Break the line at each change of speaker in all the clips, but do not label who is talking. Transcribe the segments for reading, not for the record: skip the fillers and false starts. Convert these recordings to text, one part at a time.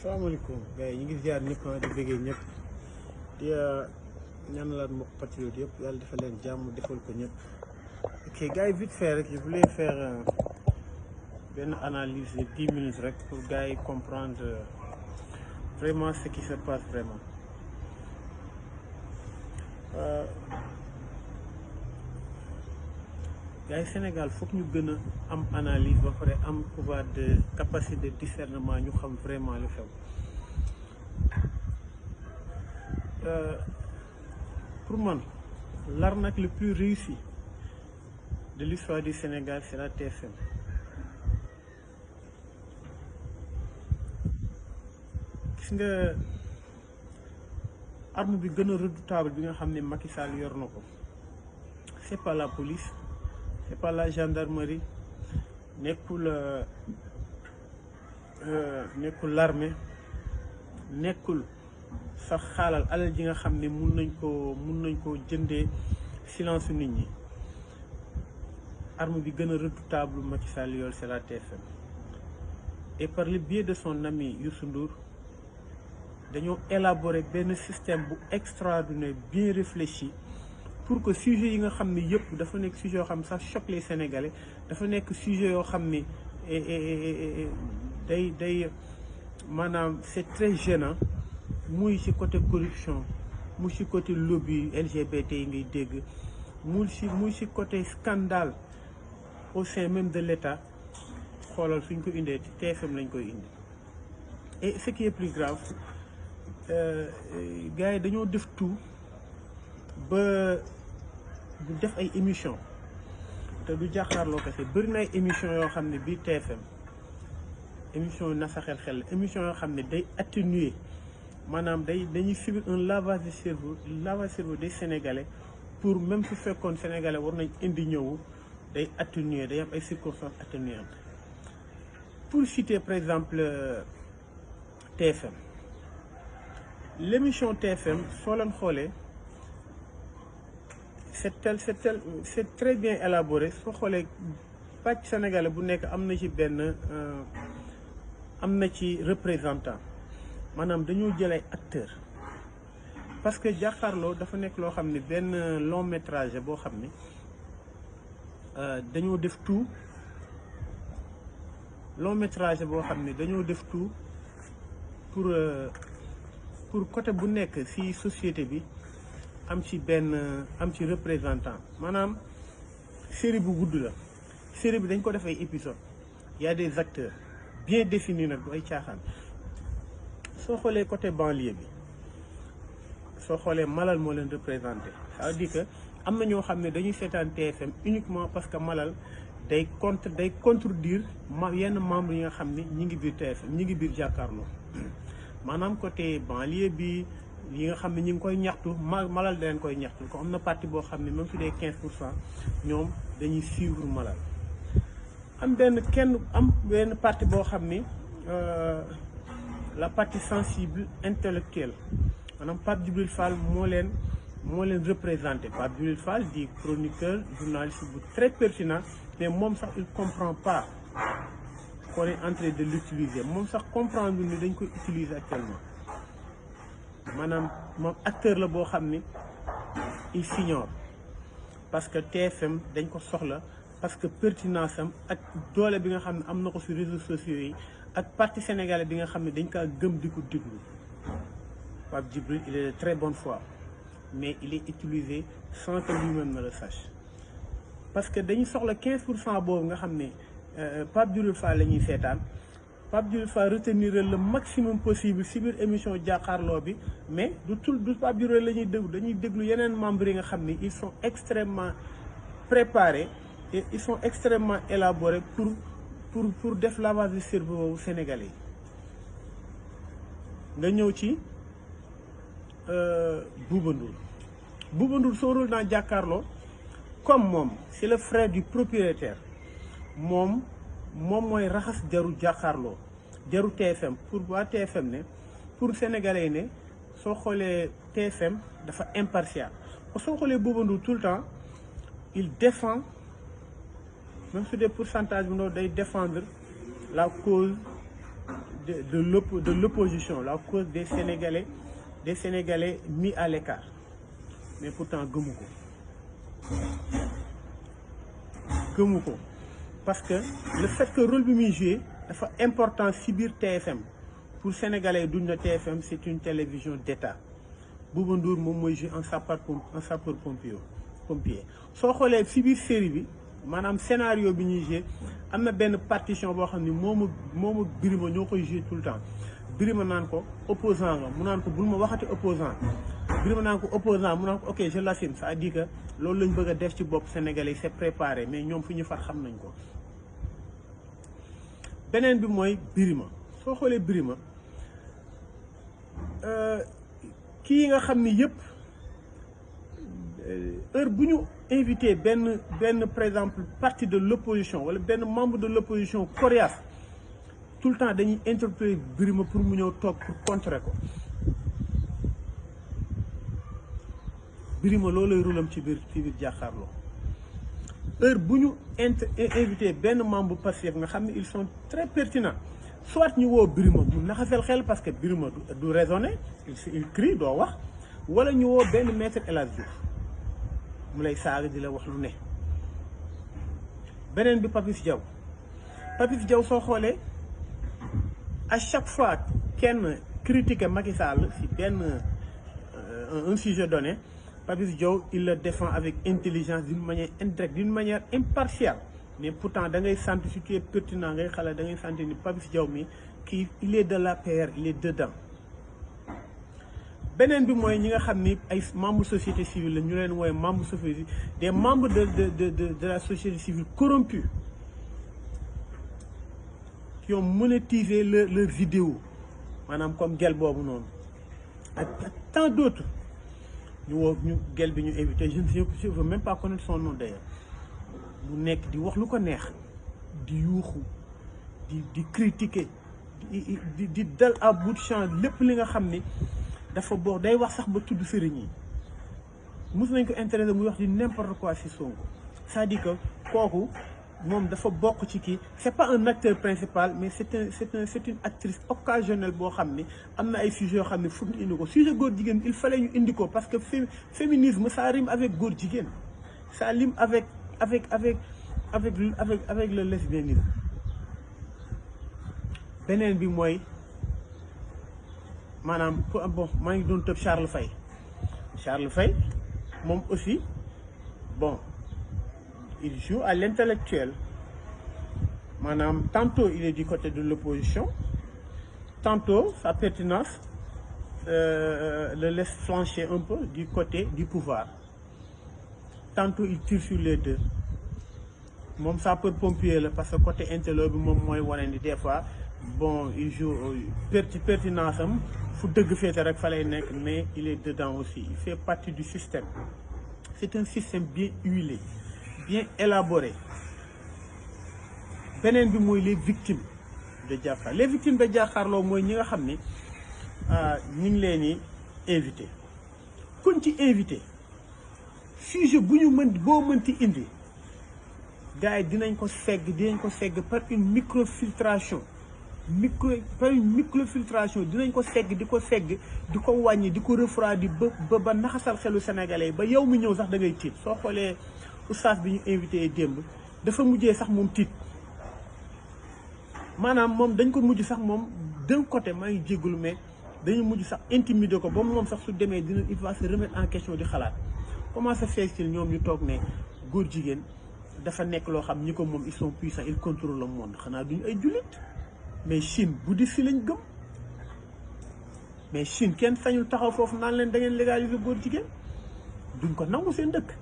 salaamaaleykum gars yi ñu ngi ziar ñëpp di bëggee ñëpp di ñaanalaat mbokk patriote yëpp yàlla defal leen jàmm defal ko ñëpp. Ok gars yi vite fait rek je voulais faire benn analyse de 10 minutes rek pour gars yi comprendre vraiment ce qui se passe vraiment. gars yi Sénégal foog ñu gën a am analyse ba pare am pouvoir de capacité de discernement ñu xam vraiment lu xew. Pour moi, l'arnaque le plus réussi de l'histoire du Sénégal, c'est la TFM. Gis nga arme bi gën a redoutable bi nga xam ne Macky Sall yor na ko c'est pas la police, c'est pas la gendarmerie, nekkul l'armée, nekkul sax xaalal alal ji nga xam ne mun nañ ko jëndee silence nit ñi. Arme bi gën a redoutable Macky Sall yor c'est la TFM. Et par le biais de son ami Youssou Ndour dañoo élaborer benn système bu extraordinaire bien réfléchi pour que sujet yi nga xam ne yëpp dafa nekk sujet yoo xam ne ça choque les Sénégalais, dafa nekk sujet yoo xam ne day maanaam c'est très gênant. muy ci côté corruption muy ci côté lobby LGBT yi ngay dégg muy ci côté scandale au sein même de l'État. xoolal suñ ko indee TFM lañ koy indi. Et ce qui est plus grave gars yi dañoo def tout ba du def ay émission te du jàkkaarloo kese bëri na ay émission yoo xam ne bii TFM émission yu nasaxel xel émission yoo xam ne day atténuer maanaam dañuy subir un lavage de cerveau des Sénégalais pour même su fekkoon Sénégalais war nañ indi ñëwu day atténuer day am ay circonstances atténuantes. Pour citer par exemple TFM, l'émission TFM soo leen xoolee c'est très bien élaboré. soo xoolee pàcc Sénégalais bu nekk am na ci benn am na ci représentant. maanaam dañoo jël ay acteurs parce que jàkkaarloo dafa nekk loo xam ne benn long métrage boo xam ne dañoo def tout long métrage boo xam ne dañoo def tout pour côté bu nekk ci société bi am ci représentant. maanaam série bu gudd la, série bi dañ ko def ay épisodes, y a des acteurs bien définis nag du ay caaxaan. soo xoolee côté banlieue bi soo xoolee Malal moo leen représenté. ça veut dire que am na ñoo xam ne dañuy seetaan TFM uniquement parce que Malal day contredire yenn membres yi nga xam ne ñi ngi biir TFM ñi ngi biir jàkkaarloo. maanaam côté banlieue bi yi nga xam ne ñi ngi koy ñaxtu Malal da leen koy ñaxtu ko am na parti boo xam ne même su dee 15% ñoom dañuy suivre Malal. am benn parti boo xam ni la partie sensible intellectuelle maanaam Pape Djibril Fall moo leen représenté. Pape Djibril Fall di chroniqueur journaliste bu très pertinent, mais moom sax il comprend pas qu'on est en train de l'utiliser. moom sax comprendre ni dañ koy utiliser actuellement. maanaam moom acteur la boo xam ni il s'ignore parce que TFM dañ ko soxla parce que pertinence am ak doole bi nga xam ne am na ko ci réseaux sociaux yi ak parti sénégalais bi nga xam ne dañ kaa gëm di ko déglu. Pape Djibril il est de très bonne foi, mais il est utilisé sans que lui-même ne le sache. parce que dañuy soxla 15% boobu nga xam ne Pape Djibril Fall la ñuy seetaan. Pape Djibril Fall retenir le maximum possible ci biir émission jàkkaarloo bi, mais du Pape Djibril la ñuy déglu, dañuy déglu yeneen membres yi nga xam ne ils sont extrêmement préparés et ils sont extrêmement élaborés pour def lavage de cerveau sénégalais. nga ñëw ci Bouba Ndour soo rôle naa jàkkaarloo comme moom c'est le frère du propriétaire, moom mooy raxas jaru jàkkaarloo jaru TFM pour waa TFM ne pour sénégalais ne soo xoolee TFM dafa impartial. soo xoolee Bouba Ndour tout le temps il défend, même sur des pourcentages bu ndaw day défendre la cause de l'opposition, la cause des Sénégalais mis à l'écart. Mais pourtant gëmu ko parce que le fait que rôle bi muy joué dafa important ci biir TFM pour Sénégalais duñ na TFM c'est une télévision d'État. Bouba Ndour moom mooy joué en sapeur-pompier. soo xoolee ci biir série bi maanaam scénario bi ñuy joué am na benn partition boo xam ni moomu Birima ñoo koy joué tout le temps. Birima naan ko opposant nga mu naan ko bul ma waxati opposant Birima naan ko opposant mu naan ko ok je l'assume, ça dit que loolu lañ bëgg a def ci bopp Sénégalais c'est préparé mais ñoom fi ñu far xam nañ ko. beneen bi mooy Birima soo xoolee Birima kii nga xam ni yëpp heure bu ñu invité benn par exemple parti de l'opposition wala benn membre de l'opposition coriace tout le temps dañuy interpeller Birima pour mu ñëw toog pour contrer ko. Birima loolay rôlam ci biir jàkkaarloo heure bu ñu invité benn membre Pastef nga xam ne ils sont très pertinents soit ñu woo Birima mu naxasal xel parce que Birima du raisonner il crie doo wax wala ñu woo benn maître El Hadji Diouf mu lay saaga di la wax lu ne. beneen bi Papis Diaw soo xoolee à chaque fois kenn critiquer Macky Sall ci benn un sujet donné Papis Diaw il le défend avec intelligence d'une manière indirecte, d'une manière impartiale. Mais pourtant da ngay sentir si tu es pertinent ngay xale da ngay sentir ni Papis Diaw mi kii il est de l'APR, il est dedans. beneen bi mooy ñi nga xam ni ay membres société civile la ñu leen woowe membres société des membres de la société civile corrompus qui ont monétisé leur vidéo maanaam comme gel boobu noonu ak tant d'autres ñu woo ñu gel bi ñu invité je ne veux même pas connaître son nom d'ailleurs mu nekk di wax lu ko neex di yuuxu di critiquer di dal à bout de champ lépp li nga xam ni dafa bokk day wax sax ba tudd sëriñ yi mos nañ ko intéressé muy wax di n'importe quoi ci Sonko c'est-à-dire que kooku moom dafa bokk ci kii c'est pas un acteur principal mais c'est une actrice occasionnelle boo xam ni am na ay sujets yoo xam ne foog ñu indi ko sujet góor jigéen il fallait ñu indi ko parce que féminisme ça rime avec góor jigéen ça rime avec le lesbianisme. beneen bi mooy maanaam bon maa ngi doon tëb Charles Faye moom aussi bon il joue à l'intellectuel maanaam tantôt il est du côté de l'opposition tantôt sa pertinence le laisse flancher un peu du côté du pouvoir tantôt il tire sur les deux moom sapeur-pompier la parce que côté intello bi moom mooy wane ni des fois bon il joue pertinence am fu dëgg féete rek fa lay nekk mais il est dedans aussi il fait partie du système c'est un système bien huilé bien élaboré. beneen bi mooy les victimes de Jakaarlo mooy ñi nga xam ni ñu ngi leen di invité kuñ ci invité sujet bu ñu boo mënti indi gars yi dinañ ko segg par une microfiltration dinañ ko segg di ko wàññi di ko refroidi ba naxasal xelu sénégalais ba yow mi ñëw sax da ngay tiit soo xoolee oustaz bi ñu invité démb dafa mujjee sax moom tiit maanaam moom dañ ko mujj sax moom d'un côté maa ngi jégalu mais dañu mujj sax intimider ko ba moom sax su demee il va se remettre en question di xalaat comment ça fait-il ñoom ñu toog ne góor jigéen dafa nekk loo xam ñi ko moom ils sont puissants ils contrôlent le monde xanaa duñu ay jullit mais Chine bouddhiste lañ gëm mais Chine kenn sañul taxaw foofu naan leen da ngeen légaliser góor jigéen duñ ko nangu seen dëkk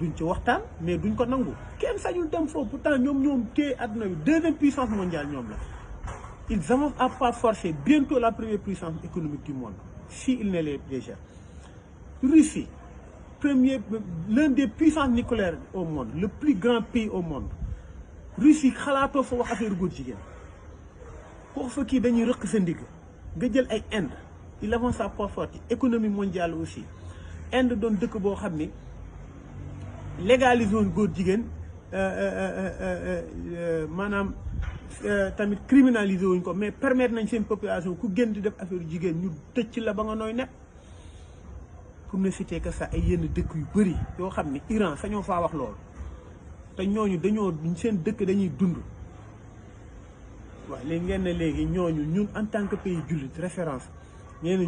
duñ ci waxtaan mais duñ ko nangu kenn sañul dem foofu pourtant ñoom téye àdduna bi deuxième puissance mondiale ñoom la ils avancent à pas forcer bientôt la première puissance économique du monde si il ne l'est déjà. Russie l'un des puissances nucléaires au monde le plus grand pays au monde Russie xalaatoo fa wax affaire góor jigéen koo fa kii dañuy rëq sa ndigg nga jël ay Inde il avance à pas forcer économie mondiale aussi Inde doon dëkk boo xam ni légaliser woon góor jigéen maanaam tamit criminaliser wuñ ko mais permettre nañ seen population ku gën di def affaire jigéen ñu tëcc la ba nga nooy nekk pour ne citer que ça ay yenn dëkk yu bëri yoo xam ne Iran sañoo faa wax loolu te ñooñu dañoo seen dëkk dañuy dund waaw léegi ngeen ne léegi ñooñu ñun en tant que pays jullit référence ngeen ne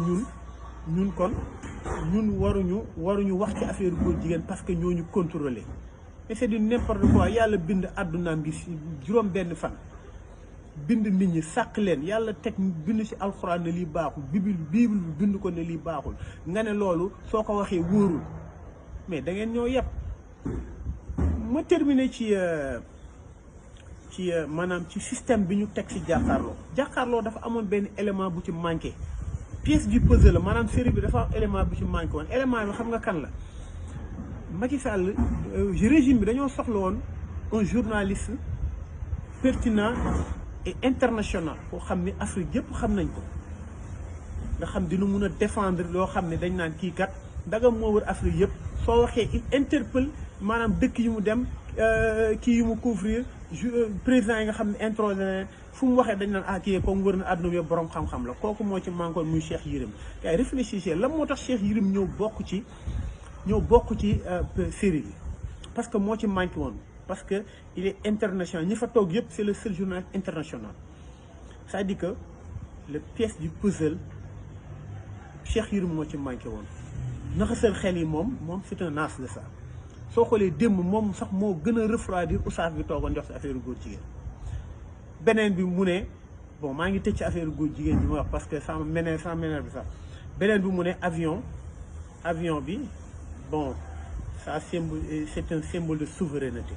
ñun kon ñun waruñu wax ci affaire góor jigéen parce que ñooñu contrôler mais c'est du n'importe quoi yàlla bind àddunaam gi si juróom benn fan bind nit ñi sàq leen yàlla teg bind ci alxuraan ne lii baaxul bible bi bind ko ne lii baaxul nga ne loolu soo ko waxee wóorul mais da ngeen ñoo yeb ma terminer ci maanaam ci système bi ñu teg ci jàkkaarloo dafa amoon benn élément bu ci manqué pièce du puzzle la maanaam série bi dafa am élément bu ci manqué woon élément bi xam nga kan la Macky Sall régime bi dañoo soxla woon un journaliste pertinent et international koo xam ni Afrique yëpp xam nañ ko nga xam dina mun a défendre loo xam ne dañ naan kii kat ndagam moo wër Afrique yëpp soo waxee il interpelle maanaam dëkk yi mu dem kii yi mu couvrir président yi nga xam ne introsé na fu mu waxee dañ naan kii comme wër na àdduna bi yëpp borom xam-xam la kooku moo ci manqué muy Cheikh Yérim kay réfléchissez lan moo tax Cheikh Yérim ñëw bokk ci série bi parce que moo ci manqué woon parce que il est international ñi fa toog yëpp c'est le seul journal international c'est-à-dire que la pièce du puzzle Cheikh Yérim moo ci manqué woon naxasal xel yi moom c'est un as de ça soo xoolee démb moom sax moo gën a refroidir oustaz bi toogoon jox si affaire góor jigéen beneen bi mu ne bon maa ngi tëj ci affaire góor jigéen bi ma wax parce que sans ménère bi sax beneen bi mu ne avion bi bon ça c'est un symbole de souveraineté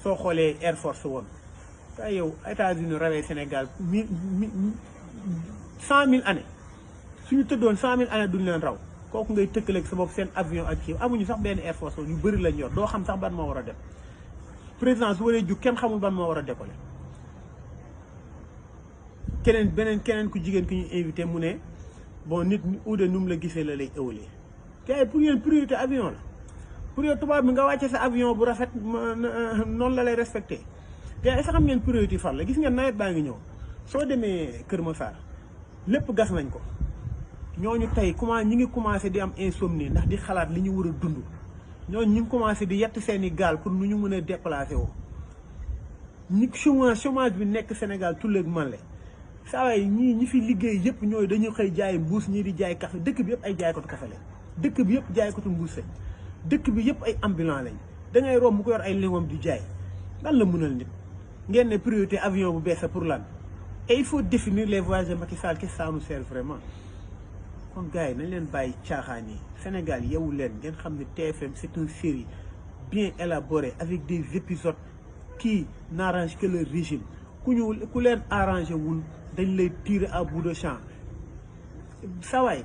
soo xoolee Air Force One kay yow États-Unis rawee Sénégal 100 000 années suñu tëddoon 100 000 années duñ leen raw kooku ngay tëkkaleeg sa bopp seen avion ak kii amuñu sax benn Air Force One yu bëri lañ yor doo xam sax ban moo war a dem président su waree jug kenn xamul ban moo war a décoller keneen ku jigéen ki ñu invité mu ne bon nit uude nu mu la gisee la lay ëwalee kay pour yéen priorité avion la pour yow tubaab bi nga wàcce sa avion bu rafet noonu la lay respecté gars yi sax xam ngeen priorité fan la gis ngeen nawet baa ngi ñëw soo demee Kër Massar lépp gas nañ ko ñooñu tey ñi ngi commencé di am insomnie ndax di xalaat li ñu war a dund ñooñu ñu ngi commencé di yett seeni gaal pour nu ñu mën a déplacé woo ñi chômage bi nekk Sénégal tulleeg man la saa waay ñi fi liggéey yëpp ñooy dañu xëy jaay mbuus ñii di jaay café dëkk bi yëpp ay jaaykatu café lañ dëkk bi yëpp jaaykatu mbuus lañ dëkk bi yëpp ay ambulant lañ da ngay romb mu ko yor ay lingom di jaay lan la mënal nit ngeen ne priorité avion bu bees pour lan et il faut définir les voyages de Macky Sall qu'est-ce que ça nous sert vraiment kon gars yi nañ leen bàyyi caaxaan yi Sénégal yeewu leen ngeen xam ne TFM c'est une série bien élaborée avec des épisodes qui n'arrangent que le régime ku leen arrangé wul dañ lay tirer à bout de champ sawaay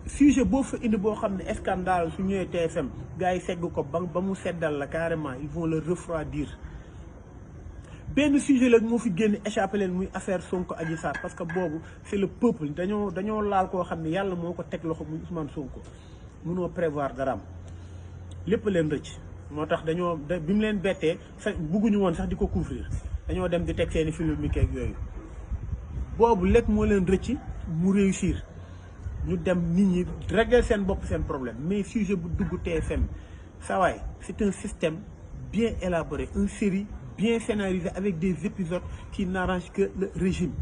sujet boo fa indi boo xam ne scandale su ñëwee TFM gars yi segg ko ba mu seddal la carrément ils vont le refroidir benn sujet la moo fi génn échappé leen muy affaire Sonko Adji Sarr parce que boobu c'est le peuple dañoo laal koo xam ne yàlla moo ko teg loxo muy Ousmane Sonko mënoo prévoir dara am lépp leen rëcc moo tax bi mu leen bettee sax bugguñu woon sax di ko couvrir dañoo dem di teg seeni film mi keeg yooyu boobu lépp moo leen rëcc mu réussir ñu dem nit ñi régler seen bopp seen problème mais sujet bu dugg TFM sawaay c'est un système bien élaboré une série bien scénarisée avec des épisodes qui n'arrangent que le régime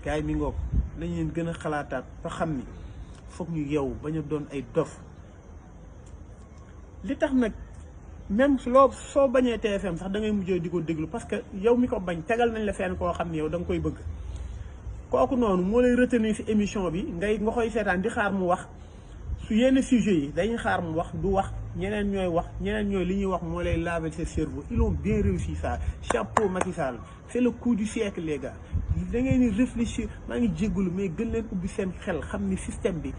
gars yi mi ngoog nañ leen gën a xalaataat ba xam ni foog ñu yeewu bañ a doon ay dof li tax nag même soo bañee TFM sax da ngay mujjee di ko déglu parce que yow mi ko bañ tegal nañ la fenn koo xam ne yow da nga koy bëgg kooku noonu moo lay retenir ci émission bi nga koy seetaan di xaar mu wax su yenn sujet yi dañuy xaar mu wax du wax ñeneen ñooy li ñuy wax moo lay laver ce cerveau ils ont bien réussi ça chapeau Macky Sall c'est le coup du siècle les gars da ngeen di réfléchir maa ngi jégalu mais gën leen ubbi seen xel xam ni système bi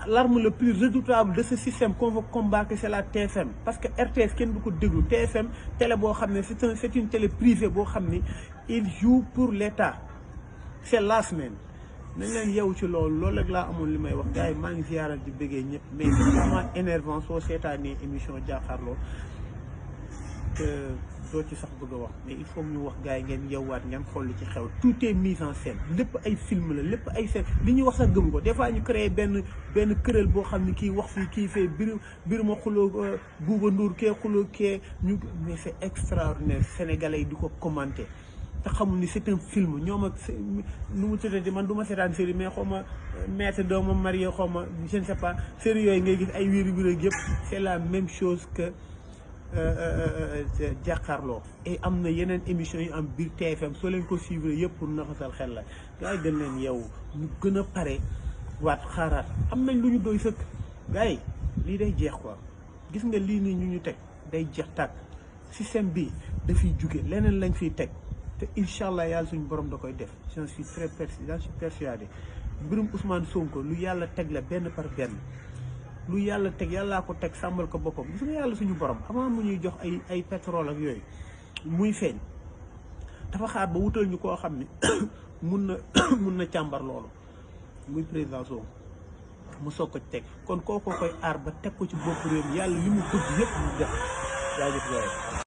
l'arme le plus redoutable de ce système qu'on veut combattre c'est la TFM parce que RTS kenn du ko déglu TFM télé boo xam ne c'est une télé privée boo xam ni il joue pour l'État c'est la semaine nañ leen yeewu ci loolu rek laa amoon li may wax gars yi maa ngi ziyaaral di bëggee ñëpp mais c'est vraiment énervant soo seetaanee émission jàkkaarloo que doo ci sax bëgg a wax mais il faut ñu wax gars yi ngeen yewwaat ngeen xool li ci xew tout est mise en scène lépp ay film la lépp ay scène li ñuy wax sax gëm ko des fois ñu créé benn kuréel boo xam ne kii wax fii kii fee bir ma xuloo Bouba Ndour kee xuloo kee ñu mais c'est extraordinaire sénégalais yi di ko commenter te xamul ni c'est un film ñoom ak nu mu tuddati man du ma seetaan série mais xaw ma maître dooma marié xaw ma je ne sais pas série yooyu ngay gis ay wiiri wiiri yëpp c'est la même chose que jàkkaarloo et am na yeneen émissions yu am biir TFM soo leen ko suivre yëpp pour naxasal xel la gars yi gën leen yow ñu gën a pare waat xaaraat am nañ lu ñu doy sëkk gars yi lii day jeex quoi gis nga lii nii ñu teg day jeex tàkk système bi dafiy jóge leneen lañ fiy teg te incha allah yàlla suñu borom da koy def j'en suis persuadé mbirum Ousmane Sonko lu yàlla teg la benn par benn lu yàlla teg yàllaa ko teg sàmmal ko boppam gis nga yàlla suñu borom avant mu ñuy jox ay pétrole ak yooyu muy feeñ dafa xaar ba wutal ñu koo xam ne mun na càmbar loolu muy président Sonko mu soog ko teg kon kookoo koy aar ba teg ko ci bopp réew mi yàlla li mu bëgg yëpp mu def jaajëf